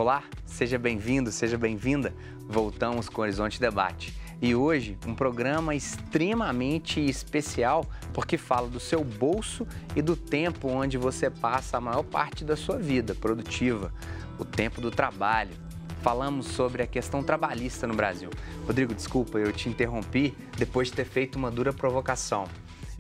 Olá, seja bem-vindo, seja bem-vinda. Voltamos com o Horizonte Debate. E hoje, um programa extremamente especial, porque fala do seu bolso e do tempo onde você passa a maior parte da sua vida produtiva, o tempo do trabalho. Falamos sobre a questão trabalhista no Brasil. Rodrigo, desculpa, eu te interrompi depois de ter feito uma dura provocação.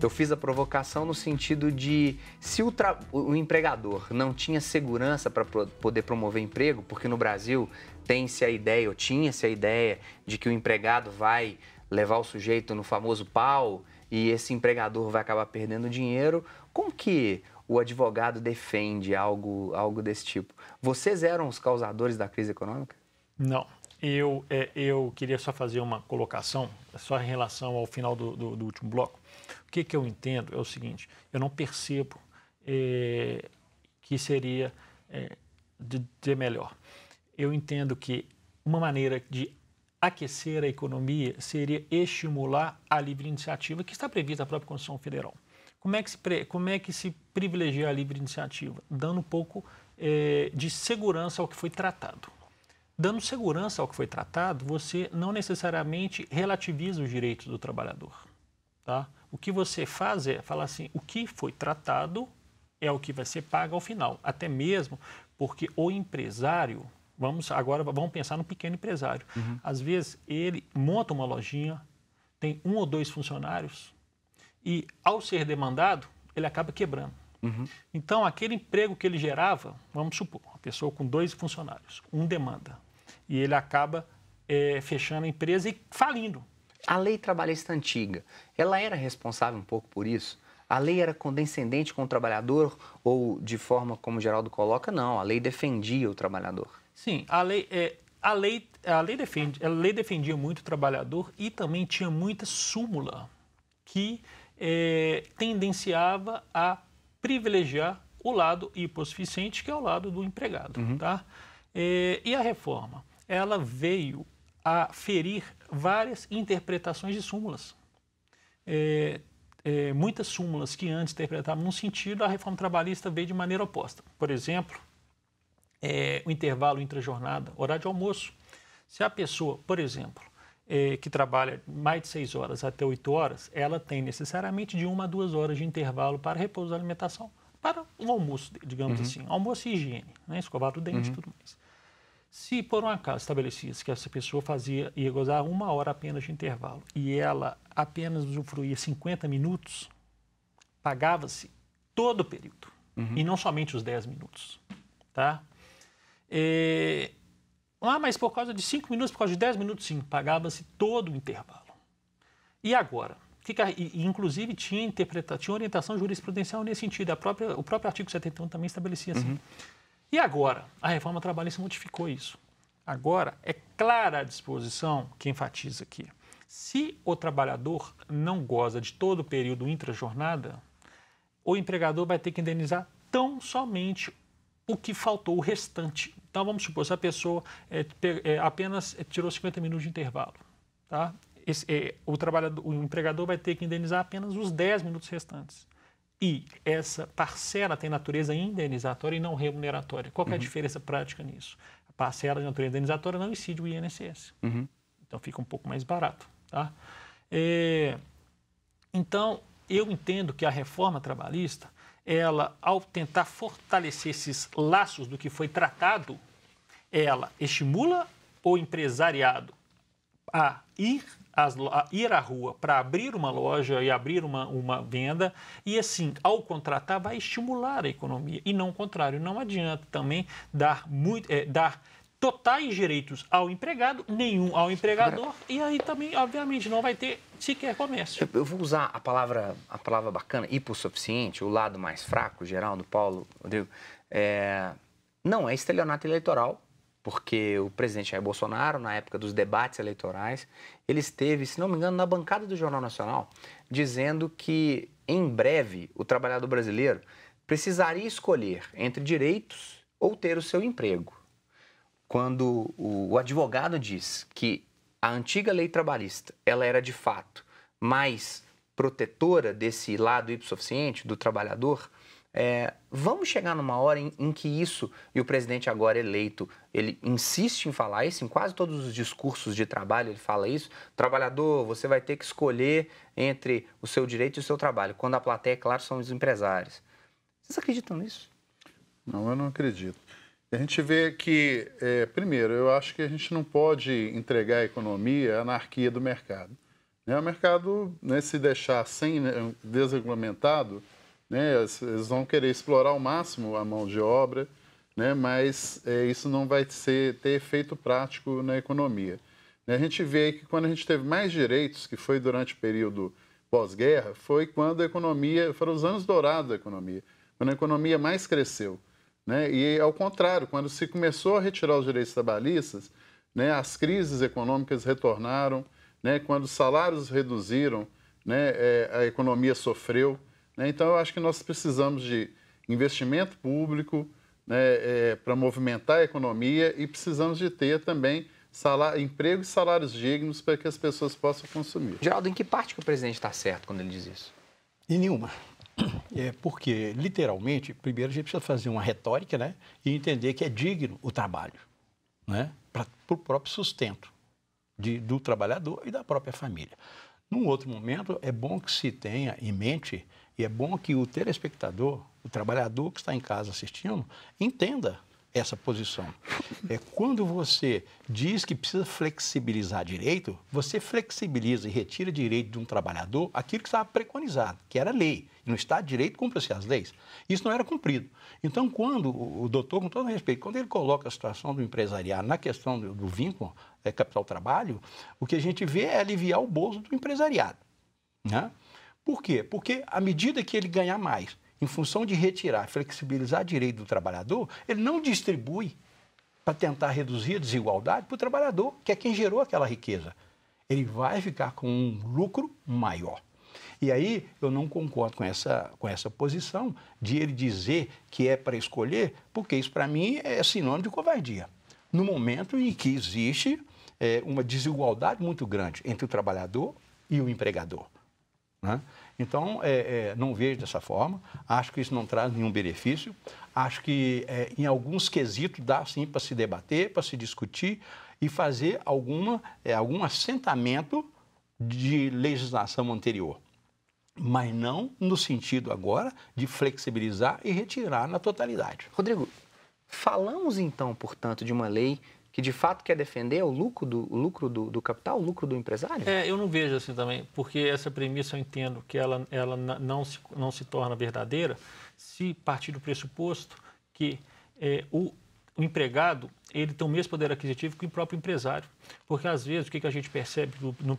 Eu fiz a provocação no sentido de, se o empregador não tinha segurança para poder promover emprego, porque no Brasil tem-se a ideia, ou tinha-se a ideia, de que o empregado vai levar o sujeito no famoso pau e esse empregador vai acabar perdendo dinheiro, como que o advogado defende algo desse tipo? Vocês eram os causadores da crise econômica? Não. Eu queria só fazer uma colocação, só em relação ao final do último bloco. O que eu entendo é o seguinte: eu não percebo que seria de melhor. Eu entendo que uma maneira de aquecer a economia seria estimular a livre iniciativa, que está prevista na própria Constituição Federal. Como é que se privilegia a livre iniciativa? Dando um pouco de segurança ao que foi tratado. Dando segurança ao que foi tratado, você não necessariamente relativiza os direitos do trabalhador. Tá? O que você faz é falar assim: o que foi tratado é o que vai ser pago ao final. Até mesmo porque o empresário, vamos pensar no pequeno empresário. Uhum. Às vezes ele monta uma lojinha, tem 1 ou 2 funcionários e, ao ser demandado, ele acaba quebrando. Uhum. Então, aquele emprego que ele gerava, vamos supor, uma pessoa com 2 funcionários, um demanda, e ele acaba fechando a empresa e falindo. A lei trabalhista antiga, ela era responsável um pouco por isso? A lei era condescendente com o trabalhador ou, de forma como o Geraldo coloca, não, a lei defendia o trabalhador? Sim, a lei defendia muito o trabalhador e também tinha muita súmula que tendenciava a privilegiar o lado hipossuficiente, que é o lado do empregado. Uhum. Tá? E a reforma, ela veio a ferir várias interpretações de súmulas. Muitas súmulas que antes interpretavam num sentido, a reforma trabalhista veio de maneira oposta. Por exemplo, o intervalo intra-jornada, horário de almoço. Se a pessoa, por exemplo, que trabalha mais de 6 horas até 8 horas, ela tem necessariamente de 1 a 2 horas de intervalo para repouso da alimentação, para o almoço, digamos assim, almoço e higiene, né? Escovar o dente e tudo mais. Se por um acaso estabelecia-se que essa pessoa ia gozar 1 hora apenas de intervalo e ela apenas usufruía 50 minutos, pagava-se todo o período, e não somente os 10 minutos. Tá? Mas por causa de 5 minutos, por causa de 10 minutos, sim, pagava-se todo o intervalo. E agora? Inclusive tinha orientação jurisprudencial nesse sentido. O próprio artigo 71 também estabelecia assim. E agora? A reforma trabalhista modificou isso. Agora, é clara a disposição que enfatiza aqui. Se o trabalhador não goza de todo o período intra-jornada, o empregador vai ter que indenizar tão somente o que faltou, o restante. Então, vamos supor, se a pessoa apenas tirou 50 minutos de intervalo, tá? O empregador vai ter que indenizar apenas os 10 minutos restantes. E essa parcela tem natureza indenizatória e não remuneratória. Qual que é a diferença prática nisso? A parcela de natureza indenizatória não incide o INSS. Então, fica um pouco mais barato. Tá? Então, eu entendo que a reforma trabalhista, ela, ao tentar fortalecer esses laços do que foi tratado, ela estimula o empresariado a ir à rua para abrir uma loja e abrir uma venda e, assim, ao contratar, vai estimular a economia. E não o contrário. Não adianta também dar totais direitos ao empregado, nenhum ao empregador, e aí também, obviamente, não vai ter sequer comércio. Eu vou usar a palavra bacana, hipossuficiente, o lado mais fraco, Geraldo, Paulo, Rodrigo. Não é estelionato eleitoral, porque o presidente Jair Bolsonaro, na época dos debates eleitorais, ele esteve, se não me engano, na bancada do Jornal Nacional, dizendo que, em breve, o trabalhador brasileiro precisaria escolher entre direitos ou ter o seu emprego. Quando o advogado diz que a antiga lei trabalhista, ela era, de fato, mais protetora desse lado hipossuficiente do trabalhador, Vamos chegar numa hora em que isso, e o presidente agora eleito, ele insiste em falar isso, em quase todos os discursos de trabalho ele fala isso, trabalhador, você vai ter que escolher entre o seu direito e o seu trabalho, quando a plateia, claro, são os empresários. Vocês acreditam nisso? Não, eu não acredito. A gente vê que, primeiro, eu acho que a gente não pode entregar a economia à anarquia do mercado. O mercado, né, se deixar desregulamentado, né, eles vão querer explorar ao máximo a mão de obra, né, mas isso não vai ter efeito prático na economia. A gente vê que quando a gente teve mais direitos, que foi durante o período pós-guerra, foi quando a economia, foram os anos dourados da economia, quando a economia mais cresceu. Né? E, ao contrário, quando se começou a retirar os direitos trabalhistas, né, as crises econômicas retornaram, né, quando os salários reduziram, né, a economia sofreu. Né? Então, eu acho que nós precisamos de investimento público, né, para movimentar a economia, e precisamos de ter também emprego e salários dignos para que as pessoas possam consumir. Geraldo, em que parte que o presidente está certo quando ele diz isso? Em nenhuma. Porque, literalmente, primeiro a gente precisa fazer uma retórica, né, e entender que é digno o trabalho, né, para o próprio sustento do trabalhador e da própria família. Num outro momento, é bom que se tenha em mente, e é bom que o telespectador, o trabalhador que está em casa assistindo, entenda essa posição. Quando você diz que precisa flexibilizar direito, você flexibiliza e retira direito de um trabalhador aquilo que estava preconizado, que era lei. No Estado de Direito, cumpre-se as leis. Isso não era cumprido. Então, quando o doutor, com todo respeito, quando ele coloca a situação do empresariado na questão do vínculo capital-trabalho, o que a gente vê é aliviar o bolso do empresariado. Né? Por quê? Porque à medida que ele ganhar mais, em função de retirar, flexibilizar direito do trabalhador, ele não distribui para tentar reduzir a desigualdade para o trabalhador, que é quem gerou aquela riqueza. Ele vai ficar com um lucro maior. E aí eu não concordo com essa posição de ele dizer que é para escolher, porque isso para mim é sinônimo de covardia. No momento em que existe uma desigualdade muito grande entre o trabalhador e o empregador. Né? Então, não vejo dessa forma, acho que isso não traz nenhum benefício, acho que em alguns quesitos dá sim para se debater, para se discutir e fazer algum assentamento de legislação anterior, mas não no sentido agora de flexibilizar e retirar na totalidade. Rodrigo, falamos então, portanto, de uma lei que de fato quer defender o lucro do capital, o lucro do empresário? Eu não vejo assim também, porque essa premissa eu entendo que ela não se torna verdadeira se partir do pressuposto que o empregado ele tem o mesmo poder aquisitivo que o próprio empresário. Porque, às vezes, o que a gente percebe no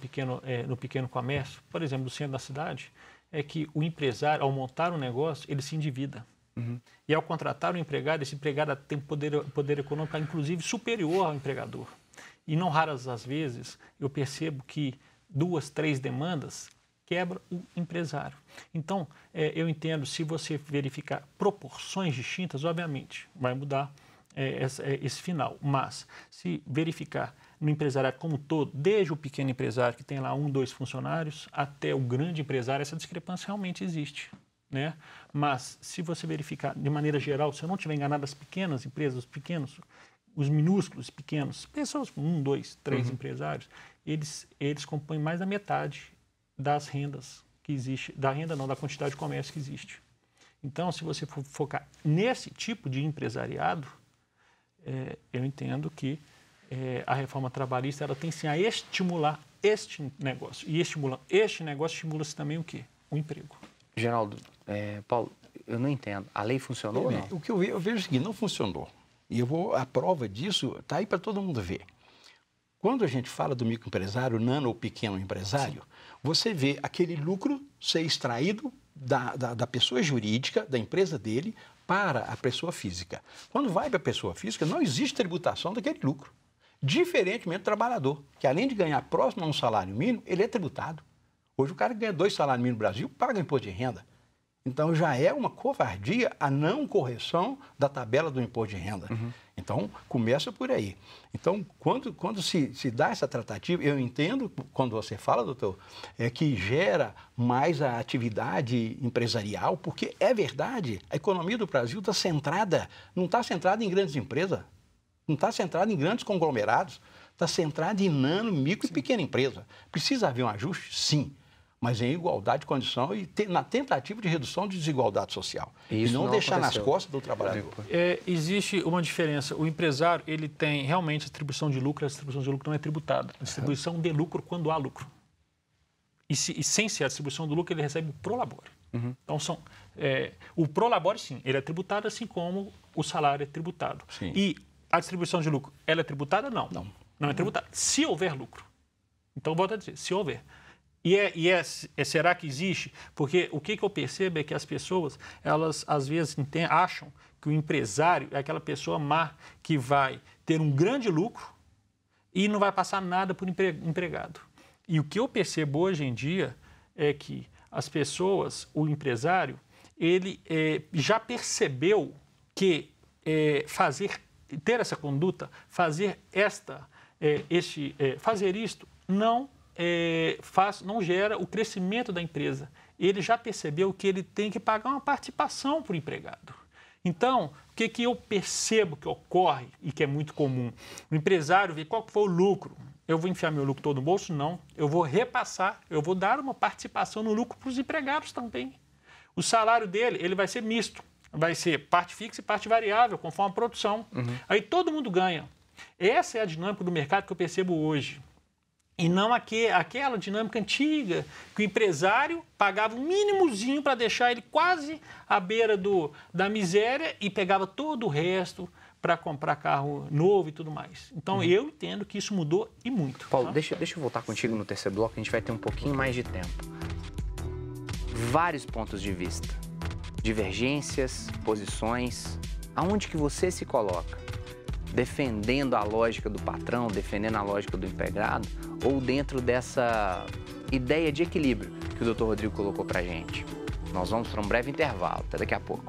pequeno comércio, por exemplo, no centro da cidade, é que o empresário, ao montar um negócio, ele se endivida. Uhum. E ao contratar um empregado, esse empregado tem poder econômico, inclusive, superior ao empregador. E não raras as vezes eu percebo que 2, 3 demandas quebra o empresário. Então, eu entendo, se você verificar proporções distintas, obviamente, vai mudar esse final. Mas, se verificar no empresariado como um todo, desde o pequeno empresário, que tem lá 1, 2 funcionários, até o grande empresário, essa discrepância realmente existe. Né? Mas, se você verificar de maneira geral, se eu não estiver enganado, as pequenas empresas, os pequenos, os minúsculos pequenos, pessoas com 1, 2, 3 empresários, eles compõem mais da metade das rendas que existe, da quantidade de comércio que existe. Então, se você for focar nesse tipo de empresariado, eu entendo que a reforma trabalhista ela tem sim a estimular este negócio. E estimulando este negócio, estimula-se também o quê? O emprego. Geraldo, Paulo, eu não entendo. A lei funcionou ou não? O que eu vejo é o seguinte, não funcionou. E a prova disso está aí para todo mundo ver. Quando a gente fala do microempresário, nano ou pequeno empresário, você vê aquele lucro ser extraído da pessoa jurídica, da empresa dele, para a pessoa física. Quando vai para a pessoa física, não existe tributação daquele lucro. Diferentemente do trabalhador, que além de ganhar próximo a um salário mínimo, ele é tributado. Hoje o cara ganha 2 salários mínimos no Brasil, paga imposto de renda. Então já é uma covardia a não correção da tabela do imposto de renda. Então, começa por aí. Então, quando se dá essa tratativa, eu entendo, quando você fala, doutor, que gera mais a atividade empresarial, porque é verdade, a economia do Brasil está centrada, não está centrada em grandes empresas, não está centrada em grandes conglomerados, está centrada em nano, micro e pequena empresa. Precisa haver um ajuste? Sim, mas em igualdade de condição e na tentativa de redução de desigualdade social. Isso e não deixar aconteceu nas costas do trabalhador. Existe uma diferença. O empresário, ele tem realmente a distribuição de lucro, a distribuição de lucro não é tributada. A distribuição de lucro quando há lucro. E sem ser a distribuição do lucro, ele recebe o prolabore. Então, o prolabore, sim, ele é tributado assim como o salário é tributado. Sim. E a distribuição de lucro, ela é tributada? Não. Não é tributada. Se houver lucro. Então, volto a dizer, se houver. Será que existe? Porque o que eu percebo é que as pessoas, elas às vezes acham que o empresário é aquela pessoa má que vai ter um grande lucro e não vai passar nada por empregado. E o que eu percebo hoje em dia é que as pessoas, o empresário, ele já percebeu que ter essa conduta, fazer isto não gera o crescimento da empresa. Ele já percebeu que ele tem que pagar uma participação para o empregado. Então, o que eu percebo que ocorre e que é muito comum? O empresário vê qual foi o lucro. Eu vou enfiar meu lucro todo no bolso? Não. Eu vou repassar, eu vou dar uma participação no lucro para os empregados também. O salário dele, ele vai ser misto. Vai ser parte fixa e parte variável, conforme a produção. Aí todo mundo ganha. Essa é a dinâmica do mercado que eu percebo hoje. E não aquela dinâmica antiga, que o empresário pagava um mínimozinho para deixar ele quase à beira da miséria e pegava todo o resto para comprar carro novo e tudo mais. Então, eu entendo que isso mudou e muito. Paulo, tá? deixa eu voltar contigo no terceiro bloco, a gente vai ter um pouquinho mais de tempo. Vários pontos de vista, divergências, posições, aonde que você se coloca? Defendendo a lógica do patrão, defendendo a lógica do empregado, ou dentro dessa ideia de equilíbrio que o Dr. Rodrigo colocou pra gente? Nós vamos para um breve intervalo, até daqui a pouco.